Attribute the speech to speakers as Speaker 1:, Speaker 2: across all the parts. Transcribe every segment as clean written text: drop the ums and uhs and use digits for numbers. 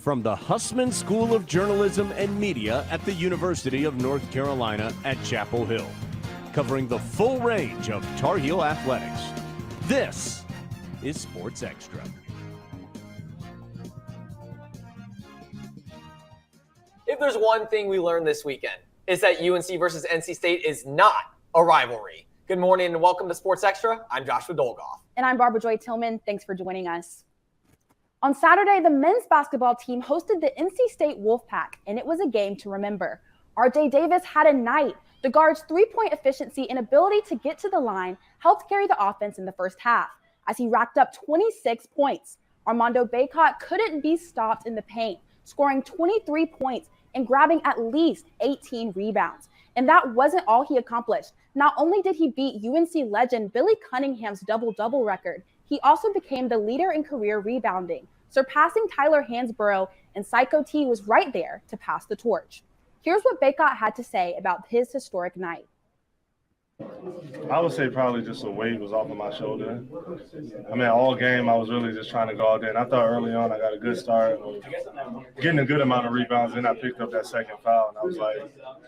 Speaker 1: From the Hussman School of Journalism and Media at the University of North Carolina at Chapel Hill, covering the full range of Tar Heel athletics, this is Sports Extra.
Speaker 2: If there's one thing we learned this weekend, it's that UNC versus NC State is not a rivalry. Good morning and welcome to Sports Extra. I'm Joshua Dolgoff.
Speaker 3: And I'm Barbara Joy Tillman. Thanks for joining us. On Saturday, the men's basketball team hosted the NC State Wolfpack, and it was a game to remember. RJ Davis had a night. The guard's three-point efficiency and ability to get to the line helped carry the offense in the first half, as he racked up 26 points. Armando Bacot couldn't be stopped in the paint, scoring 23 points and grabbing at least 18 rebounds. And that wasn't all he accomplished. Not only did he beat UNC legend Billy Cunningham's double-double record, he also became the leader in career rebounding, surpassing Tyler Hansborough, and Psycho T was right there to pass the torch. Here's what Bacot had to say about his historic night.
Speaker 4: I would say probably just a weight was off of my shoulder. I mean, all game I was really just trying to go out there. And I thought early on I got a good start, getting a good amount of rebounds. Then I picked up that second foul, and I was like,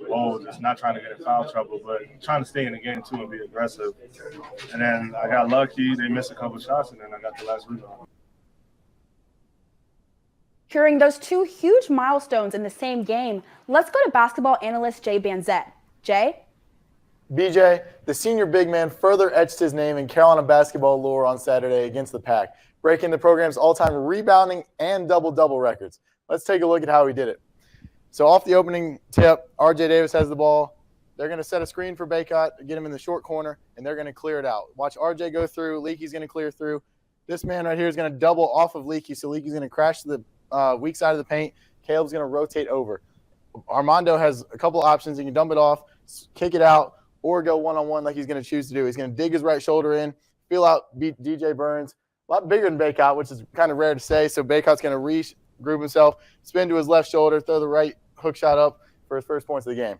Speaker 4: whoa, just not trying to get in foul trouble, but trying to stay in the game too and be aggressive. And then I got lucky. They missed a couple shots, and then I got the last rebound.
Speaker 3: During those two huge milestones in the same game, let's go to basketball analyst Jay Banzette. Jay?
Speaker 5: BJ, the senior big man further etched his name in Carolina basketball lore on Saturday against the Pack, breaking the program's all-time rebounding and double-double records. Let's take a look at how he did it. So off the opening tip, RJ Davis has the ball. They're going to set a screen for Bacot, get him in the short corner, and they're going to clear it out. Watch RJ go through. Leakey's going to clear through. This man right here is going to double off of Leakey, so Leakey's going to crash to the weak side of the paint. Caleb's going to rotate over. Armando has a couple options. He can dump it off, kick it out, or go one-on-one like he's going to choose to do. He's going to dig his right shoulder in, feel out, beat DJ Burns. A lot bigger than Bacot, which is kind of rare to say. So Bacot's going to regroup himself, spin to his left shoulder, throw the right hook shot up for his first points of the game.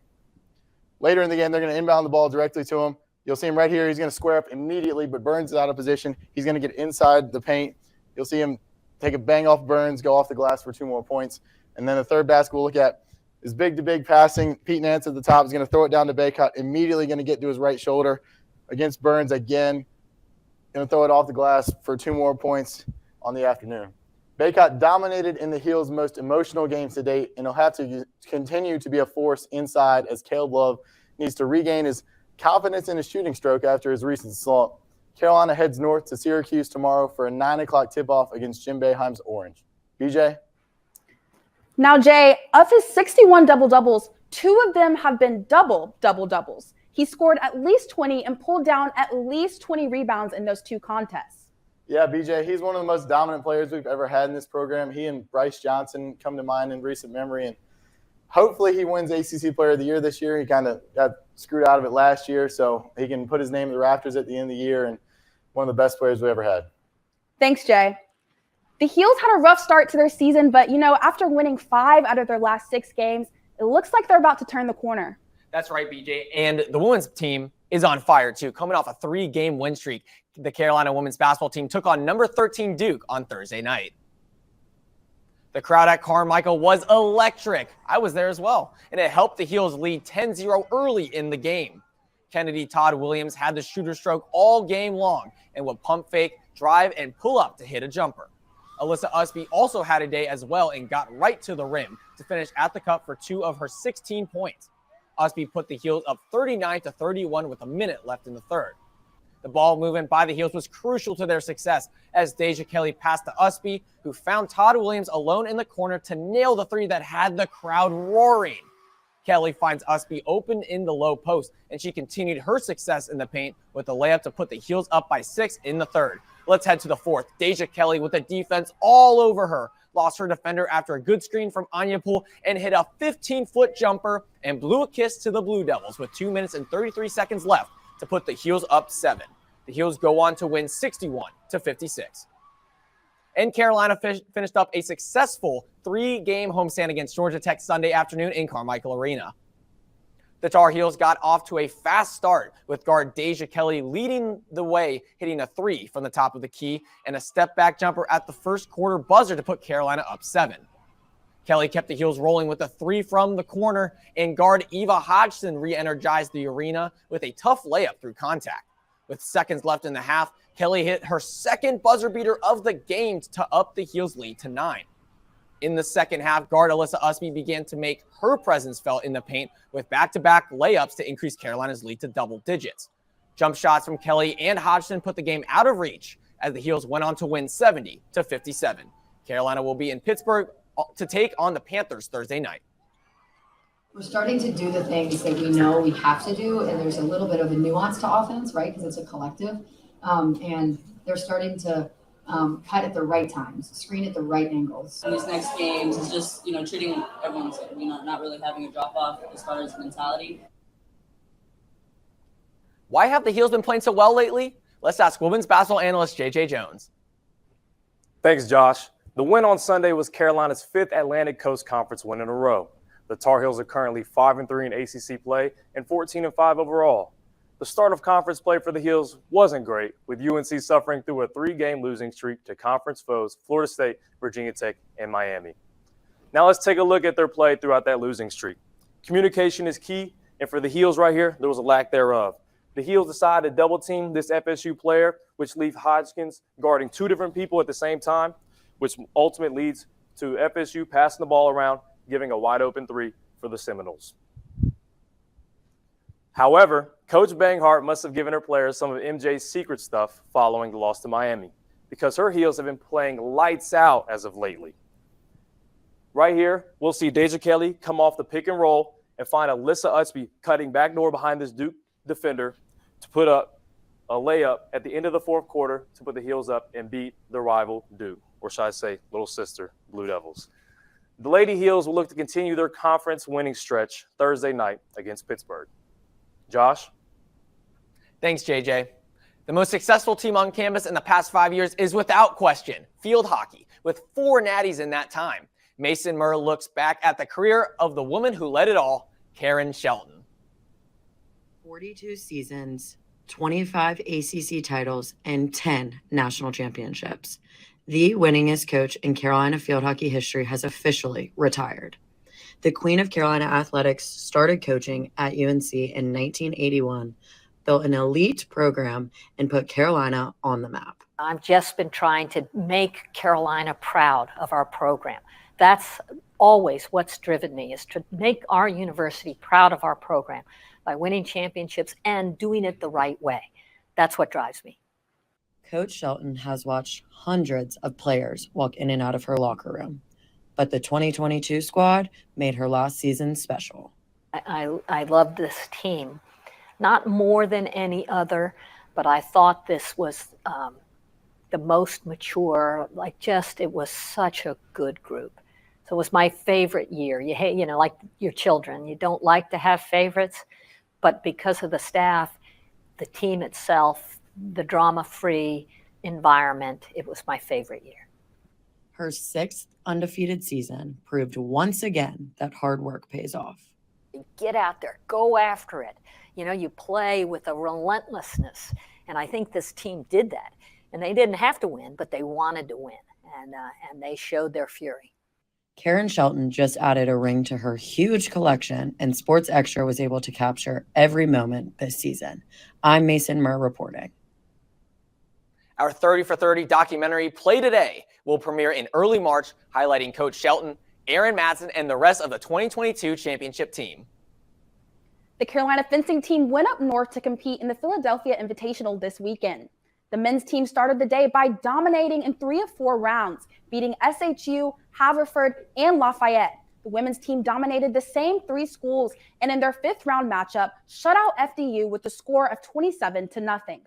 Speaker 5: Later in the game, they're going to inbound the ball directly to him. You'll see him right here. He's going to square up immediately, but Burns is out of position. He's going to get inside the paint. You'll see him take a bang off Burns, go off the glass for 2 more points. And then the third basket we'll look at is big-to-big passing. Pete Nance at the top is going to throw it down to Bacot, immediately going to get to his right shoulder against Burns again. Going to throw it off the glass for 2 more points on the afternoon. Bacot dominated in the Heel's most emotional games to date, and he'll have to continue to be a force inside as Caleb Love needs to regain his confidence in his shooting stroke after his recent slump. Carolina heads north to Syracuse tomorrow for a 9 o'clock tip-off against Jim Boeheim's Orange. BJ?
Speaker 3: Now, Jay, of his 61 double-doubles, 2 of them have been double-doubles. He scored at least 20 and pulled down at least 20 rebounds in those 2 contests.
Speaker 5: Yeah, BJ, he's one of the most dominant players we've ever had in this program. He and Bryce Johnson come to mind in recent memory, and hopefully he wins ACC Player of the Year this year. He kind of got screwed out of it last year, so he can put his name in the rafters at the end of the year, and one of the best players we ever had.
Speaker 3: Thanks, Jay. The Heels had a rough start to their season, but, after winning 5 out of their last 6 games, it looks like they're about to turn the corner.
Speaker 2: That's right, BJ. And the women's team is on fire, too. Coming off a 3-game win streak, the Carolina women's basketball team took on number 13 Duke on Thursday night. The crowd at Carmichael was electric. I was there as well. And it helped the Heels lead 10-0 early in the game. Kennedy Todd Williams had the shooter stroke all game long and would pump fake, drive, and pull up to hit a jumper. Alyssa Usby also had a day as well and got right to the rim to finish at the cup for 2 of her 16 points. Usby put the Heels up 39-31 with a minute left in the third. The ball movement by the Heels was crucial to their success as Deja Kelly passed to Usby, who found Todd Williams alone in the corner to nail the 3 that had the crowd roaring. Kelly finds Usby open in the low post, and she continued her success in the paint with a layup to put the Heels up by 6 in the third. Let's head to the fourth. Deja Kelly with the defense all over her. Lost her defender after a good screen from Anya Poole and hit a 15-foot jumper and blew a kiss to the Blue Devils with 2 minutes and 33 seconds left to put the Heels up 7. The Heels go on to win 61-56. And Carolina finished up a successful 3-game homestand against Georgia Tech Sunday afternoon in Carmichael Arena. The Tar Heels got off to a fast start with guard Deja Kelly leading the way, hitting a 3 from the top of the key and a step-back jumper at the first quarter buzzer to put Carolina up 7. Kelly kept the Heels rolling with a three from the corner, and guard Eva Hodgson re-energized the arena with a tough layup through contact. With seconds left in the half, Kelly hit her second buzzer beater of the game to up the Heels' lead to 9. In the second half, guard Alyssa Usby began to make her presence felt in the paint with back-to-back layups to increase Carolina's lead to double digits. Jump shots from Kelly and Hodgson put the game out of reach as the Heels went on to win 70-57. Carolina will be in Pittsburgh to take on the Panthers Thursday night.
Speaker 6: We're starting to do the things that we know we have to do, and there's a little bit of a nuance to offense, right? Because it's a collective, and they're starting to cut at the right times, screen at the right angles.
Speaker 7: In these next games is just, treating everyone the same, not really having a drop off as far as mentality.
Speaker 2: Why have the Heels been playing so well lately? Let's ask women's basketball analyst JJ Jones.
Speaker 8: Thanks, Josh. The win on Sunday was Carolina's 5th Atlantic Coast Conference win in a row. The Tar Heels are currently 5-3 in ACC play and 14-5 overall. The start of conference play for the Heels wasn't great, with UNC suffering through a 3-game losing streak to conference foes Florida State, Virginia Tech, and Miami. Now let's take a look at their play throughout that losing streak. Communication is key, and for the Heels right here, there was a lack thereof. The Heels decided to double-team this FSU player, which leaves Hodgkins guarding 2 different people at the same time, which ultimately leads to FSU passing the ball around, giving a wide-open 3 for the Seminoles. However, Coach Banghart must have given her players some of MJ's secret stuff following the loss to Miami, because her Heels have been playing lights out as of lately. Right here, we'll see Deja Kelly come off the pick and roll and find Alyssa Usby cutting back door behind this Duke defender to put up a layup at the end of the fourth quarter to put the Heels up and beat the rival Duke, or should I say little sister Blue Devils. The Lady Heels will look to continue their conference winning stretch Thursday night against Pittsburgh. Josh?
Speaker 2: Thanks, JJ. The most successful team on campus in the past 5 years is without question field hockey, with 4 natties in that time. Mason Murr looks back at the career of the woman who led it all, Karen Shelton.
Speaker 9: 42 seasons, 25 ACC titles, and 10 national championships. The winningest coach in Carolina field hockey history has officially retired. The Queen of Carolina Athletics started coaching at UNC in 1981, built an elite program, and put Carolina on the map.
Speaker 10: I've just been trying to make Carolina proud of our program. That's always what's driven me, is to make our university proud of our program by winning championships and doing it the right way. That's what drives me.
Speaker 9: Coach Shelton has watched hundreds of players walk in and out of her locker room, but the 2022 squad made her last season special.
Speaker 10: I love this team, not more than any other, but I thought this was the most mature, it was such a good group. So it was my favorite year. Like your children, you don't like to have favorites, but because of the staff, the team itself, the drama-free environment, it was my favorite year.
Speaker 9: Her 6th undefeated season proved once again that hard work pays off.
Speaker 10: Get out there, go after it. You play with a relentlessness, and I think this team did that. And they didn't have to win, but they wanted to win, and they showed their fury.
Speaker 9: Karen Shelton just added a ring to her huge collection, and Sports Extra was able to capture every moment this season. I'm Mason Murr reporting.
Speaker 2: Our 30 for 30 documentary, Play Today, will premiere in early March, highlighting Coach Shelton, Aaron Madsen, and the rest of the 2022 championship team.
Speaker 3: The Carolina fencing team went up north to compete in the Philadelphia Invitational this weekend. The men's team started the day by dominating in 3 of 4 rounds, beating SHU, Haverford, and Lafayette. The women's team dominated the same 3 schools, and in their 5th round matchup, shut out FDU with the score of 27-0.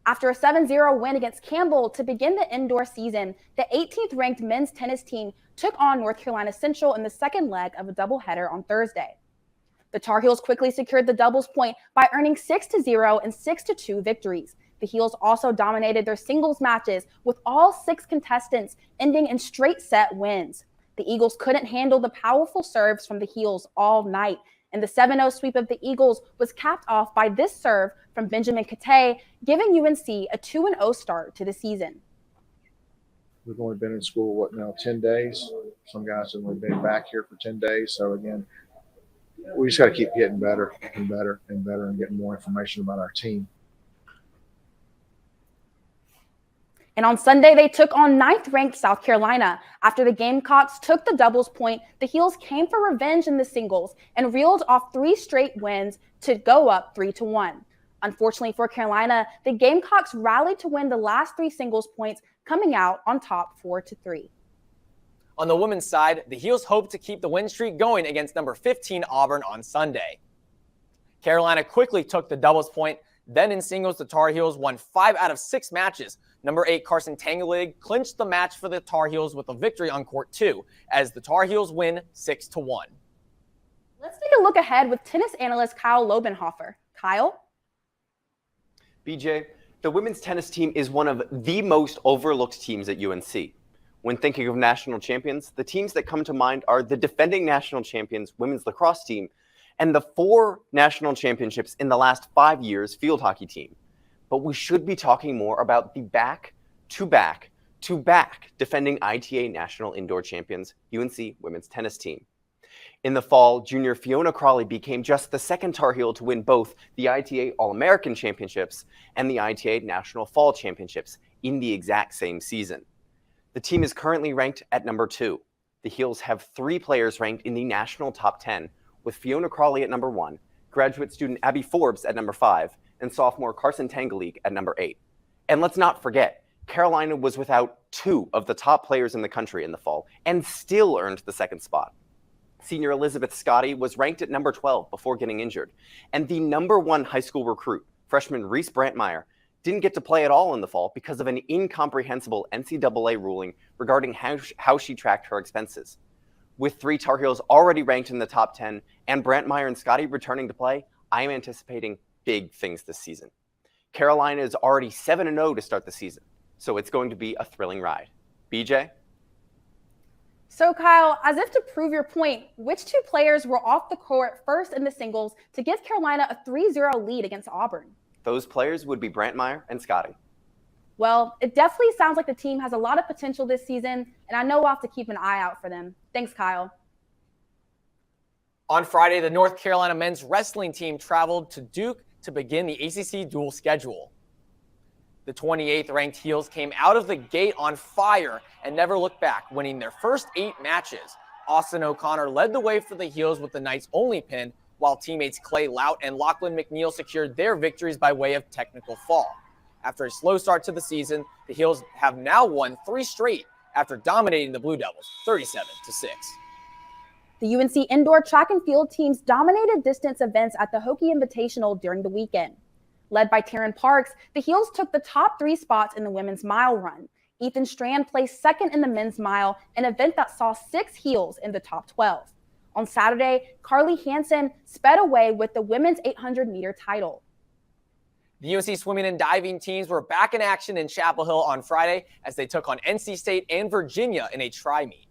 Speaker 3: After a 7-0 win against Campbell to begin the indoor season, the 18th ranked men's tennis team took on North Carolina Central in the second leg of a doubleheader on Thursday. The Tar Heels quickly secured the doubles point by earning 6-0 and 6-2 victories. The Heels also dominated their singles matches, with all 6 contestants ending in straight set wins. The Eagles couldn't handle the powerful serves from the Heels all night, and the 7-0 sweep of the Eagles was capped off by this serve from Benjamin Kate, giving UNC a 2-0 start to the season.
Speaker 11: We've only been in school, 10 days. Some guys have only been back here for 10 days. So, again, we just got to keep getting better and better and better and getting more information about our team.
Speaker 3: And on Sunday, they took on 9th-ranked South Carolina. After the Gamecocks took the doubles point, the Heels came for revenge in the singles and reeled off 3 straight wins to go up 3-1. Unfortunately for Carolina, the Gamecocks rallied to win the last 3 singles points, coming out on top 4-3.
Speaker 2: On the women's side, the Heels hope to keep the win streak going against number 15 Auburn on Sunday. Carolina quickly took the doubles point. Then in singles, the Tar Heels won 5 out of 6 matches. Number 8 Carson Tangelig clinched the match for the Tar Heels with a victory on court 2 as the Tar Heels win 6-1.
Speaker 3: Let's take a look ahead with tennis analyst Kyle Lobenhofer. Kyle?
Speaker 12: BJ, the women's tennis team is one of the most overlooked teams at UNC. When thinking of national champions, the teams that come to mind are the defending national champions women's lacrosse team and the 4 national championships in the last 5 years field hockey team. But we should be talking more about the back-to-back defending ITA national indoor champions UNC women's tennis team. In the fall, junior Fiona Crawley became just the second Tar Heel to win both the ITA All-American Championships and the ITA National Fall Championships in the exact same season. The team is currently ranked at number 2. The Heels have 3 players ranked in the national top 10, with Fiona Crawley at number 1, graduate student Abby Forbes at number 5, and sophomore Carson Tangelig at number 8. And let's not forget, Carolina was without 2 of the top players in the country in the fall and still earned the 2nd spot. Senior Elizabeth Scotty was ranked at number 12 before getting injured, and the number 1 high school recruit, freshman Reese Brantmeyer, didn't get to play at all in the fall because of an incomprehensible NCAA ruling regarding how she tracked her expenses. With 3 Tar Heels already ranked in the top 10 and Brantmeyer and Scotty returning to play, I am anticipating big things this season. Carolina is already 7-0 to start the season, so it's going to be a thrilling ride. BJ?
Speaker 3: So Kyle, as if to prove your point, which 2 players were off the court first in the singles to give Carolina a 3-0 lead against Auburn?
Speaker 12: Those players would be Brantmeyer and Scotty.
Speaker 3: Well, it definitely sounds like the team has a lot of potential this season, and I know we'll have to keep an eye out for them. Thanks, Kyle.
Speaker 2: On Friday, the North Carolina men's wrestling team traveled to Duke to begin the ACC dual schedule. The 28th ranked Heels came out of the gate on fire and never looked back, winning their first 8 matches. Austin O'Connor led the way for the Heels with the night's only pin, while teammates Clay Lout and Lachlan McNeil secured their victories by way of technical fall. After a slow start to the season, the Heels have now won 3 straight after dominating the Blue Devils 37-6.
Speaker 3: The UNC indoor track and field teams dominated distance events at the Hokie Invitational during the weekend. Led by Taryn Parks, the Heels took the top 3 spots in the women's mile run. Ethan Strand placed second in the men's mile, an event that saw 6 Heels in the top 12. On Saturday, Carly Hansen sped away with the women's 800-meter title.
Speaker 2: The UNC swimming and diving teams were back in action in Chapel Hill on Friday as they took on NC State and Virginia in a tri-meet.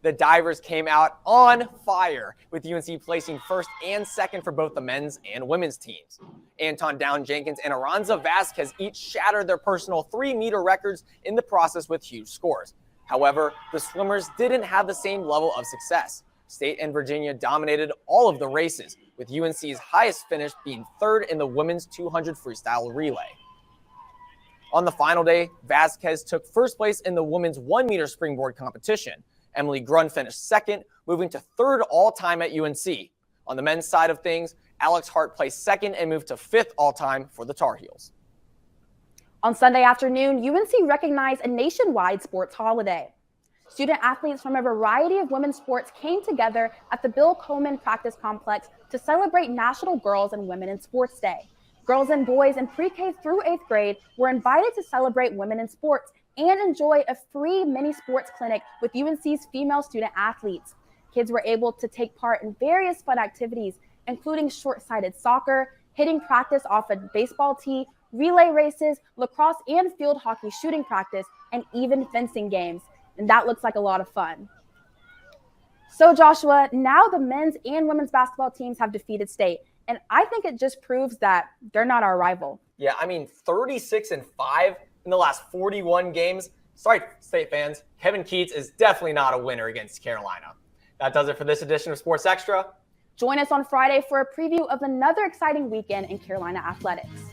Speaker 2: The divers came out on fire, with UNC placing first and second for both the men's and women's teams. Anton Down-Jenkins and Aranza Vasquez each shattered their personal 3-meter records in the process with huge scores. However, the swimmers didn't have the same level of success. State and Virginia dominated all of the races, with UNC's highest finish being third in the women's 200 freestyle relay. On the final day, Vasquez took first place in the women's 1-meter springboard competition. Emily Grun finished second, moving to third all-time at UNC. On the men's side of things, Alex Hart placed second and moved to 5th all-time for the Tar Heels.
Speaker 3: On Sunday afternoon, UNC recognized a nationwide sports holiday. Student athletes from a variety of women's sports came together at the Bill Coleman Practice Complex to celebrate National Girls and Women in Sports Day. Girls and boys in pre-K through 8th grade were invited to celebrate women in sports and enjoy a free mini sports clinic with UNC's female student athletes. Kids were able to take part in various fun activities, including short-sided soccer, hitting practice off a baseball tee, relay races, lacrosse and field hockey shooting practice, and even fencing games. And that looks like a lot of fun. So Joshua, now the men's and women's basketball teams have defeated State. And I think it just proves that they're not our rival.
Speaker 2: Yeah, I mean, 36-5 in the last 41 games. Sorry, State fans, Kevin Keatts is definitely not a winner against Carolina. That does it for this edition of Sports Extra.
Speaker 3: Join us on Friday for a preview of another exciting weekend in Carolina athletics.